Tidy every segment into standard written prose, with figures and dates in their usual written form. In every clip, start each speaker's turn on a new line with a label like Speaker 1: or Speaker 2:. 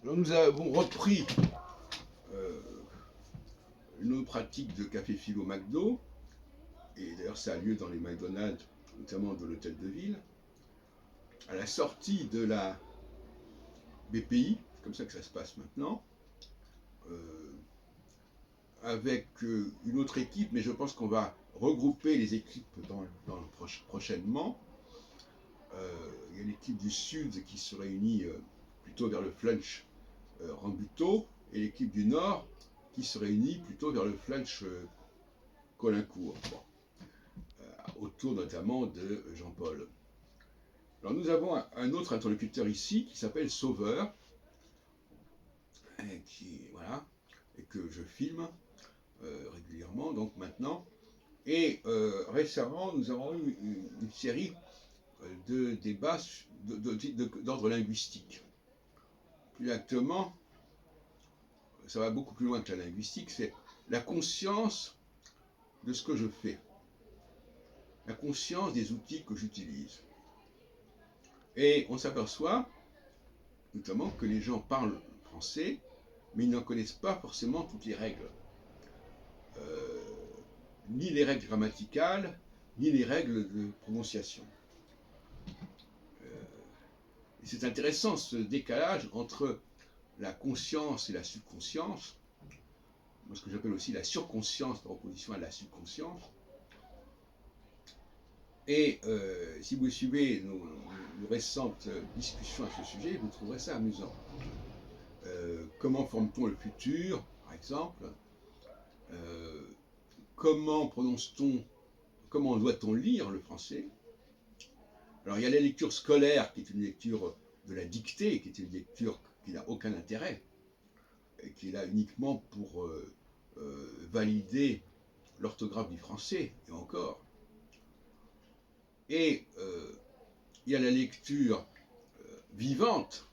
Speaker 1: Alors nous avons repris nos pratiques de café philo McDo, et d'ailleurs ça a lieu dans les McDonald's, notamment de l'hôtel de ville, à la sortie de la BPI, c'est comme ça que ça se passe maintenant, avec une autre équipe, mais je pense qu'on va regrouper les équipes prochainement. Il y a l'équipe du Sud qui se réunit plutôt vers le Flunch Rambuteau, et l'équipe du Nord qui se réunit plutôt vers le Flunch Colincourt, autour notamment de Jean-Paul. Alors nous avons un autre interlocuteur ici qui s'appelle Sauveur, et que je filme régulièrement, donc maintenant. Et récemment, nous avons eu une série de débats d'ordre linguistique. Plus exactement, ça va beaucoup plus loin que la linguistique, c'est la conscience de ce que je fais, la conscience des outils que j'utilise. Et on s'aperçoit notamment que les gens parlent français, mais ils n'en connaissent pas forcément toutes les règles. Ni les règles grammaticales, ni les règles de prononciation. Et c'est intéressant ce décalage entre la conscience et la subconscience, ce que j'appelle aussi la surconscience par opposition à la subconscience. Et si vous suivez nos récentes discussions à ce sujet, vous trouverez ça amusant. Comment forme-t-on le futur, par exemple? Comment prononce-t-on, comment doit-on lire le français? Alors il y a la lecture scolaire, qui est une lecture de la dictée, qui est une lecture qui n'a aucun intérêt, et qui est là uniquement pour valider l'orthographe du français, et encore. Et il y a la lecture vivante,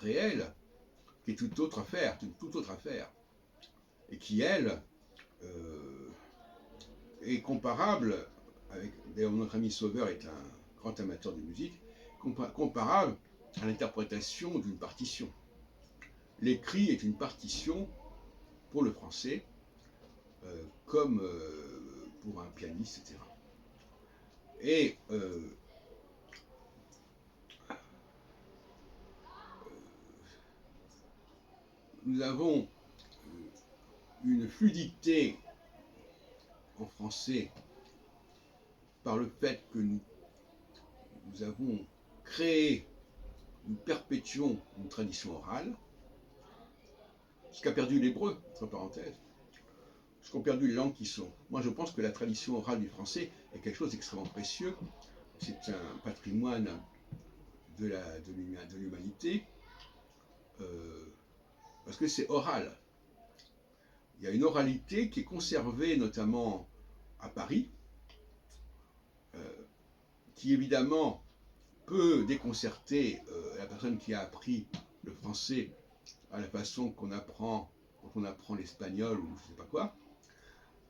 Speaker 1: réelle, qui est toute autre affaire, et qui, elle, est comparable, avec, d'ailleurs notre ami Sauveur est un grand amateur de musique, comparable à l'interprétation d'une partition. L'écrit est une partition pour le français, comme pour un pianiste, etc. Et nous avons une fluidité en français par le fait que nous avons créé, nous perpétuons une tradition orale, ce qu'a perdu l'hébreu, entre parenthèses, ce qu'ont perdu les langues qui sont. Moi, je pense que la tradition orale du français est quelque chose d'extrêmement précieux. C'est un patrimoine de l'humanité, parce que c'est oral. Il y a une oralité qui est conservée notamment à Paris, qui évidemment peut déconcerter la personne qui a appris le français à la façon qu'on apprend quand on apprend l'espagnol ou je ne sais pas quoi,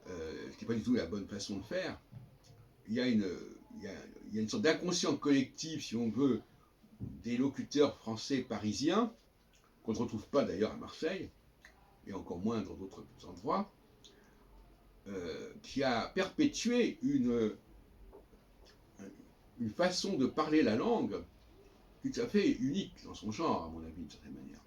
Speaker 1: ce qui n'est pas du tout la bonne façon de faire. Il y a une sorte d'inconscient collectif, si on veut, des locuteurs français parisiens, qu'on ne retrouve pas d'ailleurs à Marseille, et encore moins dans d'autres endroits, qui a perpétué une façon de parler la langue tout à fait unique dans son genre, à mon avis, d'une certaine manière.